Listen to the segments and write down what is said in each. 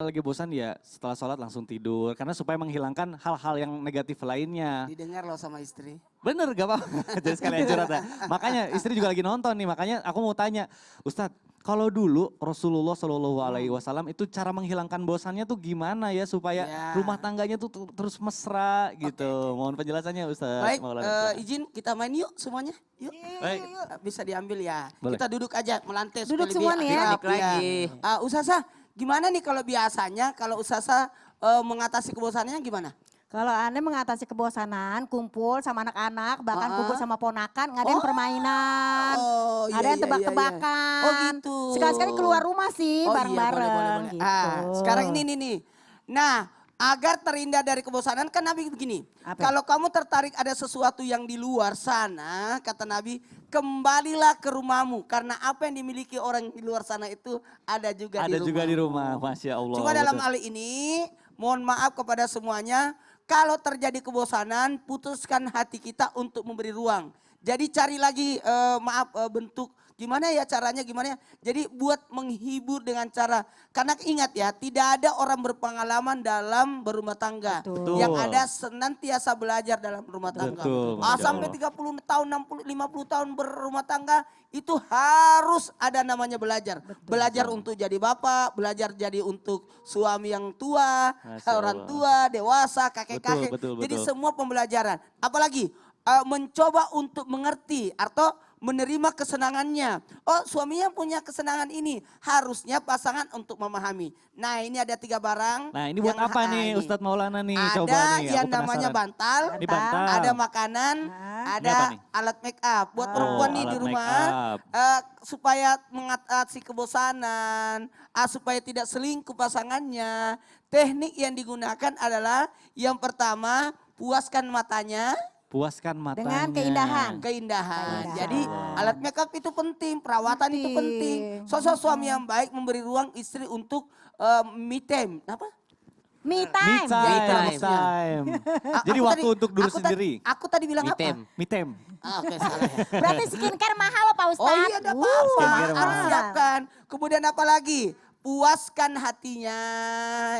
lagi bosan ya setelah sholat langsung tidur. Karena supaya menghilangkan hal-hal yang negatif lainnya. Didengar loh sama istri. Bener gak apa-apa, jadi sekalian curhat ya. Makanya istri juga lagi nonton nih, makanya aku mau tanya. Ustadz, kalau dulu Rasulullah Shallallahu Alaihi Wasallam itu cara menghilangkan bosannya tuh gimana ya supaya Ya. rumah tangganya tuh terus mesra gitu. Oke. Mohon penjelasannya Ustadz. Baik, Maulana, silakan. izin kita main yuk semuanya. Yuk. Baik. Bisa diambil ya. Boleh. Kita duduk aja melantai. Duduk supaya semua lebih nih ya. akrab, Duduk lagi. Ustazah, gimana nih kalau biasanya kalau Ustazah mengatasi kebosanannya gimana? Kalau Anda mengatasi kebosanan, kumpul sama anak-anak, bahkan kumpul sama ponakan, ngadain Oh. permainan. Oh, Ada yang tebak-tebakan. Oh gitu. Sekali-sekali keluar rumah sih Oh iya, bareng-bareng. boleh. Gitu. Sekarang ini nih. Nah, agar terhindar dari kebosanan kan Nabi begini. Apa? Kalau kamu tertarik ada sesuatu yang di luar sana, kata Nabi, kembalilah ke rumahmu. Karena apa yang dimiliki orang di luar sana itu ada juga Ada di rumah. juga di rumah, Masya Allah. Cuma dalam betul. hal ini, mohon maaf kepada semuanya, kalau terjadi kebosanan, putuskan hati kita untuk memberi ruang. Jadi cari lagi bentuk gimana ya caranya gimana ya. Jadi buat menghibur dengan cara, karena ingat ya tidak ada orang berpengalaman dalam berumah tangga. Betul. Yang ada senantiasa belajar dalam rumah tangga. Betul, Masya Sampai Allah. 30 tahun, 60, 50 tahun berumah tangga itu harus ada namanya belajar. Belajar untuk jadi bapak, belajar jadi untuk suami yang tua, Masya orang Allah. tua, dewasa, kakek-kakek. Betul, Jadi betul. semua pembelajaran. Apalagi mencoba untuk mengerti atau menerima kesenangannya. Oh, suaminya punya kesenangan ini. Harusnya pasangan untuk memahami. Nah, ini ada 3 barang. Nah ini buat yang- apa nih ini. Ustadz Maulana nih? Ada Coba nih, yang aku namanya penasaran. bantal, Ini bantal. ada makanan, Nah. ada Ini apa nih? alat make up. Buat Oh, perempuan nih di alat rumah, make up. supaya mengatasi kebosanan, supaya tidak selingkuh pasangannya. Teknik yang digunakan adalah yang pertama, puaskan matanya. Puaskan matanya. Dengan keindahan. Keindahan. Keindahan. Jadi alat makeup itu penting, perawatan itu penting. Sosok suami yang baik memberi ruang istri untuk me time. Apa? Me Me time. time, time. me time. Jadi Aku waktu tadi- untuk diri aku sendiri. Aku tadi bilang Me apa? time. Me time. Oke, salah ya. Berarti skincare mahal loh Pak Ustadz. Oh iya, ada apa-apa. Skincare Harus mahal. siapkan. Kemudian apa lagi? Puaskan hatinya.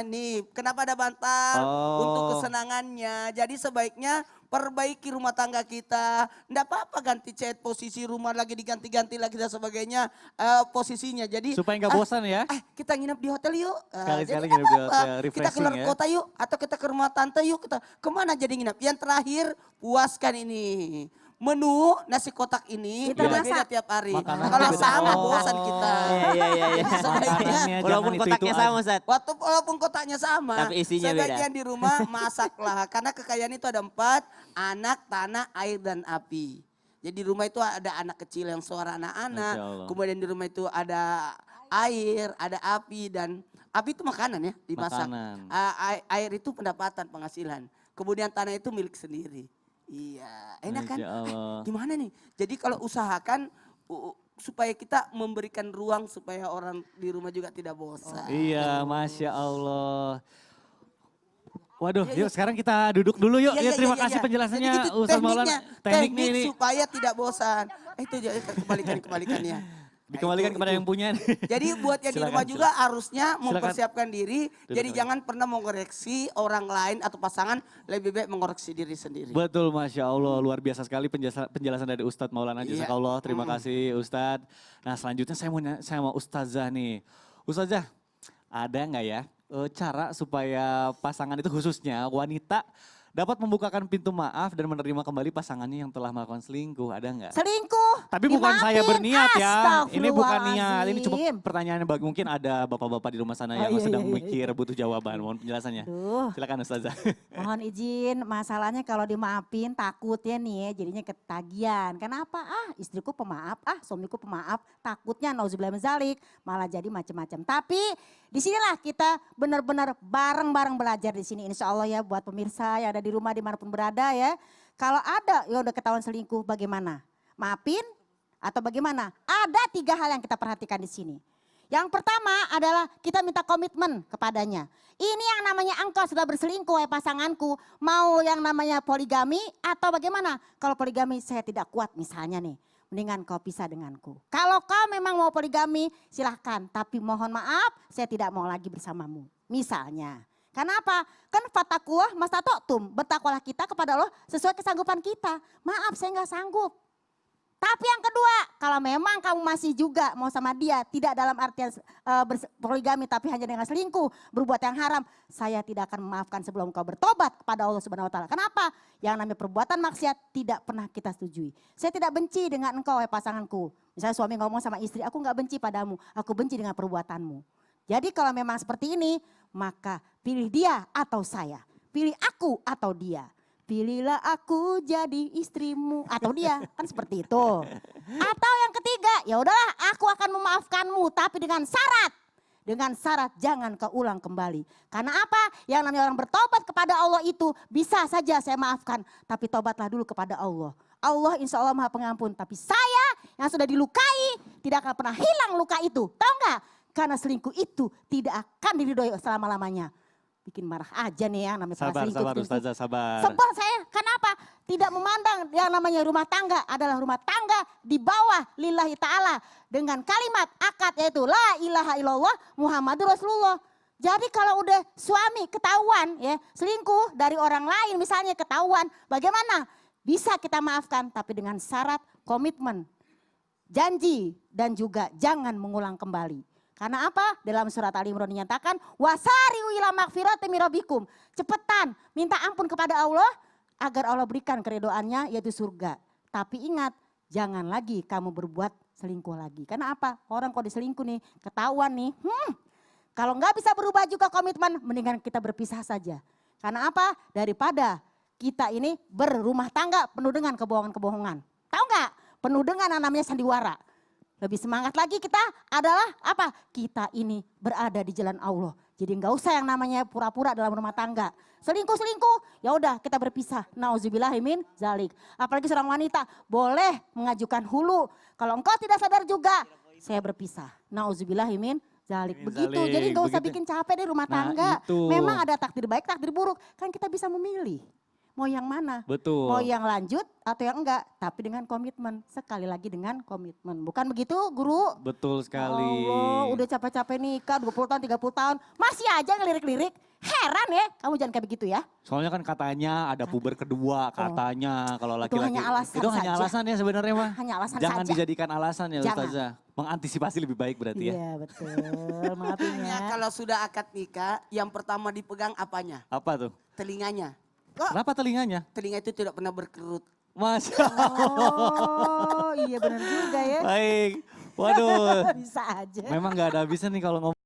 Nih, kenapa ada bantal? Oh. Untuk kesenangannya. Jadi sebaiknya perbaiki rumah tangga kita. Nggak apa-apa ganti cat, posisi rumah lagi diganti-ganti lagi dan sebagainya posisinya. Jadi Supaya nggak bosan ya. kita nginep di hotel yuk. Sekali-sekali Jadi nginep di nggak hotel, apa-apa. Kita refreshing keluar ya. kota yuk. Atau kita ke rumah tante yuk. Kita kemana jadi nginep. Yang terakhir puaskan ini. Menu nasi kotak ini Kita beda-beda masak. tiap hari. Makanan Kalau beda. sama Oh. bosan kita. Iya. Sebaiknya Makanannya Walaupun jangan kotaknya itu-itu sama aja. Ustaz. walaupun kotaknya sama, Tapi isinya sebaiknya beda. di rumah masaklah. Karena kekayaan itu ada 4, anak, tanah, air, dan api. Jadi di rumah itu ada anak kecil yang suara Masya anak-anak. Allah. Kemudian di rumah itu ada air, ada api, dan api itu makanan ya, dimasak. Makanan. Air itu pendapatan, penghasilan. Kemudian tanah itu milik sendiri. Iya, enak kan? Masya Allah. Gimana nih? Jadi kalau usahakan supaya kita memberikan ruang supaya orang di rumah juga tidak bosan. Iya, Masya Allah. Waduh, Iya, yuk sekarang kita duduk dulu yuk. Iya, Yuk terima iya, kasih iya. penjelasannya Jadi gitu Ustadz Maulana. teknik ini supaya tidak bosan. Itu aja kebalikannya. dikembalikan Nah, kepada itu. yang punya. Jadi buat yang di Silakan, rumah juga harusnya mempersiapkan diri. Duduk Jadi lagi. jangan pernah mengoreksi orang lain atau pasangan, lebih baik mengoreksi diri sendiri. Betul, Masya Allah. Luar biasa sekali penjelasan dari Ustadz Maulana. Iya. Jazakallah, terima kasih Ustadz. Nah selanjutnya saya mau Ustazah nih. Ustazah, ada nggak ya cara supaya pasangan itu khususnya wanita dapat membukakan pintu maaf dan menerima kembali pasangannya yang telah melakukan selingkuh? Ada nggak? Selingkuh. Tapi bukan saya dimaafin. berniat ya. Ini bukan niat. Ini cuma Astagfirullahaladzim. pertanyaan bagi mungkin ada bapak-bapak di rumah sana yang iya, sedang iya, mikir butuh jawaban. Mohon penjelasannya. Aduh. Silakan Ustazah. Mohon izin, masalahnya kalau dimaafin takutnya nih ya jadinya ketagihan. Kenapa? Istriku pemaaf, suamiku pemaaf. Takutnya nauzubillah min zalik, malah jadi macam-macam. Tapi disinilah kita benar-benar bareng-bareng belajar di sini. Insya Allah ya buat pemirsa yang ada di rumah dimanapun berada ya. Kalau ada yang udah ketahuan selingkuh bagaimana? Maafin atau bagaimana? Ada 3 hal yang kita perhatikan di sini. Yang pertama adalah kita minta komitmen kepadanya. Ini yang namanya engkau sudah berselingkuh ya pasanganku. Mau yang namanya poligami atau bagaimana? Kalau poligami saya tidak kuat misalnya nih. mendingan kau pisah denganku. Kalau kau memang mau poligami silahkan, tapi mohon maaf saya tidak mau lagi bersamamu. Misalnya, kenapa? Kan fatakuah mastatoktum, bertakwalah kita kepada Allah sesuai kesanggupan kita. Maaf saya nggak sanggup. Tapi yang kedua, kalau memang kamu masih juga mau sama dia, tidak dalam artian poligami tapi hanya dengan selingkuh, berbuat yang haram, saya tidak akan memaafkan sebelum kau bertobat kepada Allah Subhanahu wa taala. Kenapa? Yang namanya perbuatan maksiat tidak pernah kita setujui. Saya tidak benci dengan engkau wahai pasanganku. Misalnya suami ngomong sama istri, aku nggak benci padamu, aku benci dengan perbuatanmu. Jadi kalau memang seperti ini, maka pilih dia atau saya. Pilih aku atau dia. Pilihlah aku jadi istrimu atau dia, kan seperti itu. Atau yang ketiga, ya udahlah aku akan memaafkanmu tapi dengan syarat. Dengan syarat jangan kau ulang kembali. Karena apa? Yang namanya orang bertobat kepada Allah itu bisa saja saya maafkan. Tapi tobatlah dulu kepada Allah. Allah insya Allah maha pengampun. Tapi saya yang sudah dilukai tidak akan pernah hilang luka itu. Tahu nggak? Karena selingkuh itu tidak akan diridhoi selama-lamanya. Bikin marah aja nih yang namanya Sabar, sabar Ustazah, sabar. Sebab saya kenapa tidak memandang yang namanya rumah tangga adalah rumah tangga di bawah lillahi ta'ala. Dengan kalimat akad yaitu la ilaha illallah Muhammadur Rasulullah. Jadi kalau udah suami ketahuan ya selingkuh dari orang lain misalnya ketahuan. Bagaimana? Bisa kita maafkan tapi dengan syarat komitmen, janji dan juga jangan mengulang kembali. Karena apa? Dalam surat Ali Imran dinyatakan wasari'u ila magfirati min rabbikum. Cepetan minta ampun kepada Allah agar Allah berikan keridhoannya yaitu surga. Tapi ingat jangan lagi kamu berbuat selingkuh lagi. Karena apa? Orang kalau diselingkuh nih ketahuan nih. Kalau nggak bisa berubah juga komitmen mendingan kita berpisah saja. Karena apa? Daripada kita ini berumah tangga penuh dengan kebohongan-kebohongan. Tahu nggak? Penuh dengan yang namanya sandiwara. Lebih semangat lagi kita adalah apa? Kita ini berada di jalan Allah. Jadi nggak usah yang namanya pura-pura dalam rumah tangga. Selingkuh-selingkuh, ya udah kita berpisah. Nauzubillahi min zalik. Apalagi seorang wanita boleh mengajukan hulu. Kalau engkau tidak sadar juga, saya berpisah. Nauzubillahi min zalik. Begitu. Zalik, Jadi nggak usah begitu. bikin capek di rumah Nah, tangga. itu. Memang ada takdir baik, takdir buruk. Kan kita bisa memilih. Mau yang mana? Betul. Mau yang lanjut atau yang enggak, tapi dengan komitmen. Sekali lagi dengan komitmen. Bukan begitu guru? Betul sekali. Allah, udah capek-capek nikah 20 tahun, 30 tahun. Masih aja ngelirik-lirik. Heran ya, kamu jangan kayak begitu ya. Soalnya kan katanya ada puber kedua, katanya kalau laki-laki. hanya alasan Itu hanya saja. alasan ya sebenarnya mah. Hanya alasan Jangan saja. dijadikan alasan ya Jangan. Ustazah. Mengantisipasi lebih baik berarti ya. Iya betul, maafin Ya, ya. kalau sudah akad nikah, yang pertama dipegang apanya? Apa tuh? Telinganya. Kok Kenapa telinganya? telinga itu tidak pernah berkerut? Masya Oh iya benar juga ya. Baik. Waduh. Bisa aja. Memang gak ada habisnya nih kalau ngomong.